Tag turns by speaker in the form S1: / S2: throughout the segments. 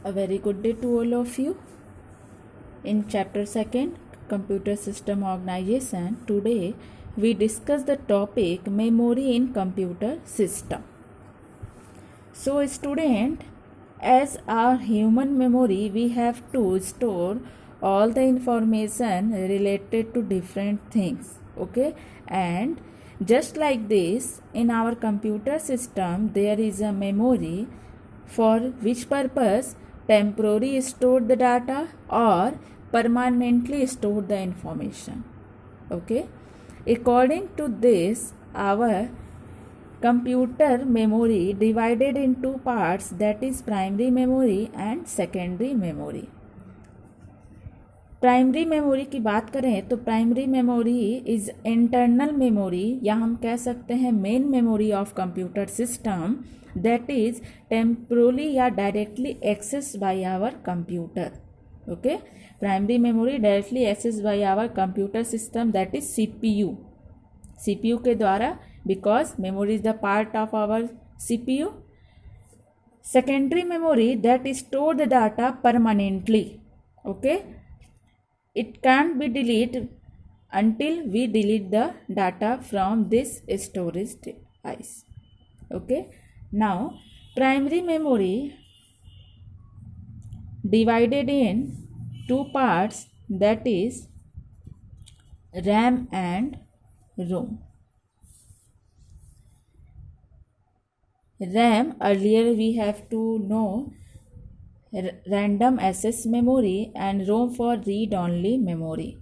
S1: A very good day to all of you. In chapter 2nd, Computer System Organization, today we discuss the topic memory in computer system. So student, as our human memory, we have to store all the information related to different things, okay? And just like this, in our computer system, there is a memory for which purpose temporarily store the data or permanently store the information, okay? According to this, our computer memory divided in two parts, that is primary memory and secondary memory. Primary memory की बात करें तो primary memory is internal memory, या हम कह सकते हैं main memory of computer system, that is temporarily या directly access by our computer. Okay, primary memory directly access by our computer system, that is CPU. CPU के द्वारा, because memory is the part of our CPU. Secondary memory that store the data permanently. Okay, it can't be deleted until we delete the data from this storage device. Okay, now primary memory divided in two parts, that is RAM and ROM. RAM, earlier we have to know random access memory, and ROM for read only memory.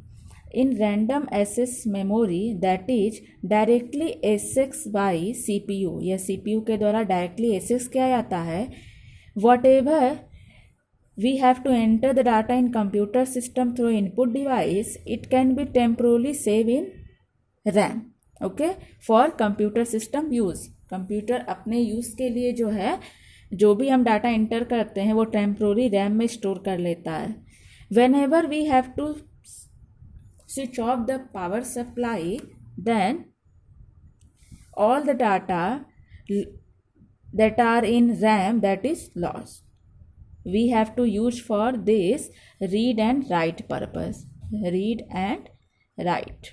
S1: In random access memory, that is directly access by CPU, या CPU के द्वारा directly access किया जाता है. Whatever we have to enter the data in computer system through input device, it can be temporarily saved in RAM. Okay, for computer system use. Computer अपने use के लिए जो है, जो भी हम डाटा इंटर करते हैं वो टेम्प्रोरी रैम में स्टोर कर लेता है. Whenever we have to switch off the power supply, then all the data that are in RAM, that is lost. We have to use for this read and write purpose. Read and write.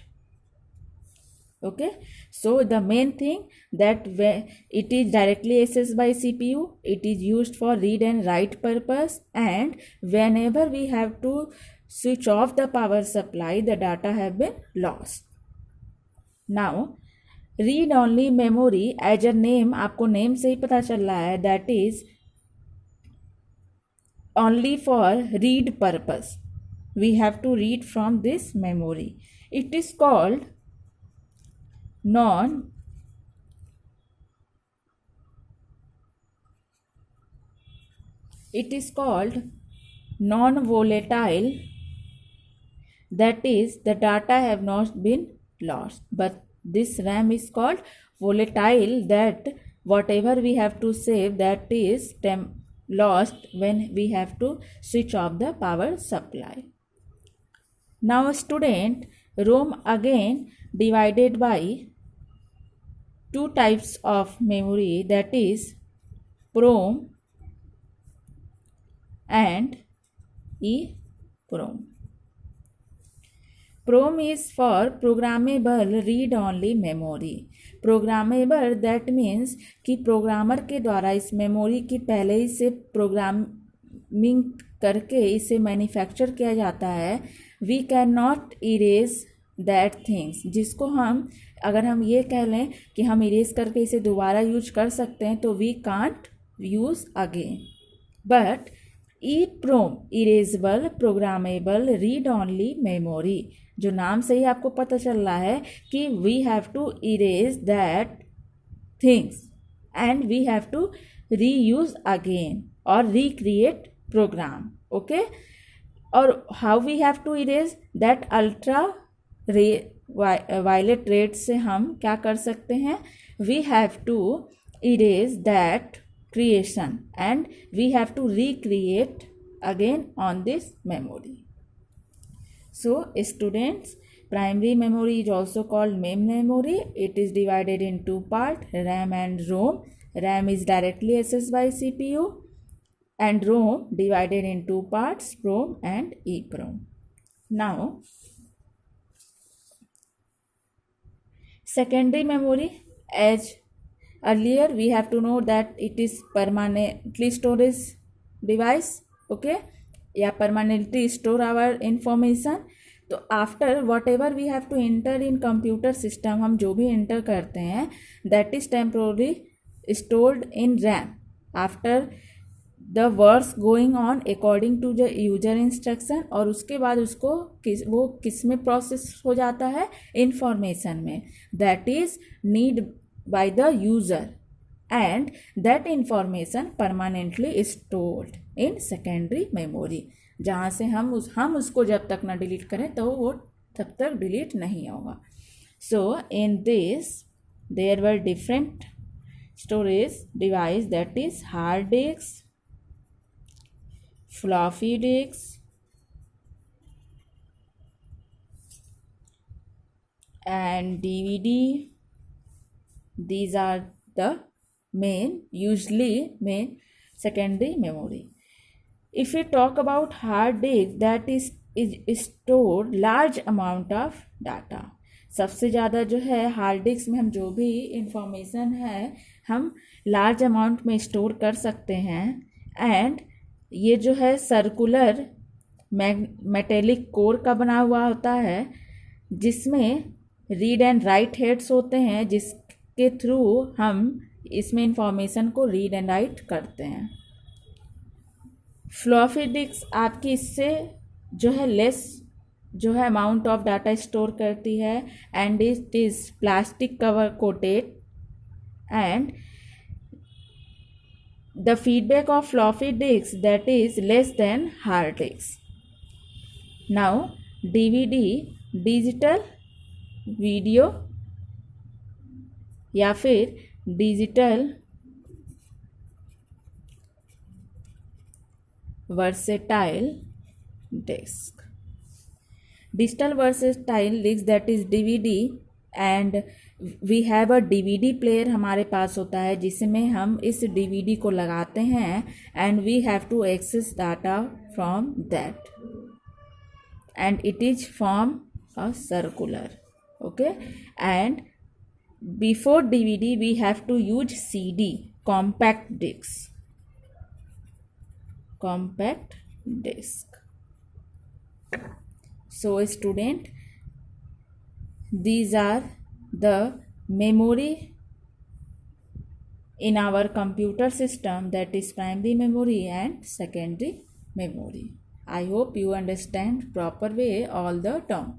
S1: Okay, so the main thing that it is directly accessed by CPU, it is used for read and write purpose, and whenever we have to switch off the power supply, the data have been lost. Now read only memory, as a name, आपको name से ही पता चल रहा है, that is only for read purpose. We have to read from this memory. It is called non-volatile, that is the data have not been lost, but this RAM is called volatile, that whatever we have to save, that is lost when we have to switch off the power supply. Now student, ROM again divided by two types of memory, that is PROM and EPROM. PROM is for programmable read only memory. Programmable that means कि programmer के द्वारा इस memory की पहले ही से programming करके इसे manufacture किया जाता है. We can not erase that things, जिसको हम, अगर हम ये कह लें कि हम इरेज करके इसे दोबारा यूज कर सकते हैं, तो we can't use again. But EPROM, erasable programmable read only memory, जो नाम से ही आपको पता चल रहा है कि we have to erase that things and we have to reuse again और रिक्रिएट प्रोग्राम. ओके, और how we have to erase that ultra violet ray से हम क्या कर सकते हैं, we have to erase that creation and we have to recreate again on this memory. So students, primary memory is also called main memory. It is divided in two parts, RAM and ROM. RAM is directly accessed by CPU and ROM divided in two parts, PROM and EEPROM. Now, secondary memory, as earlier we have to know that it is permanently storage device, okay, या permanently store our information. तो after whatever we have to enter in computer system, हम जो भी enter करते हैं that is temporarily stored in RAM after the words going on according to the user instruction, और उसके बाद उसको वो किस में प्रोसेस हो जाता है, इंफॉर्मेशन में, that is need by the user and that information permanently stored in secondary memory, जहाँ से हम उसको जब तक ना डिलीट करें तो वो तब तक डिलीट नहीं होगा. So in this there were different storage device, that is hard disk, floppy disk, and DVD. These are the usually main secondary memory. If we talk about hard disk, that is stored large amount of data. सबसे ज़्यादा जो है hard disk में हम जो भी information है हम लार्ज अमाउंट में स्टोर कर सकते हैं. एंड ये जो है सर्कुलर मेटेलिक कोर का बना हुआ होता है, जिसमें रीड एंड राइट हेड्स होते हैं, जिसके थ्रू हम इसमें इंफॉर्मेशन को रीड एंड राइट करते हैं. फ्लॉपी डिस्क आपकी इससे जो है लेस जो है अमाउंट ऑफ डाटा स्टोर करती है, and it is plastic cover coated, and the feedback of floppy disks that is less than hard disks. Now DVD digital video या फिर digital versatile disk. Digital versatile disk, that is DVD, and we have a DVD player हमारे पास होता है जिसमें हम इस DVD को लगाते हैं, and we have to access data from that, and it is form a circular, okay. And before DVD we have to use CD, compact disc. So student, these are the memory in our computer system, that is primary memory and secondary memory. I hope you understand proper way all the term.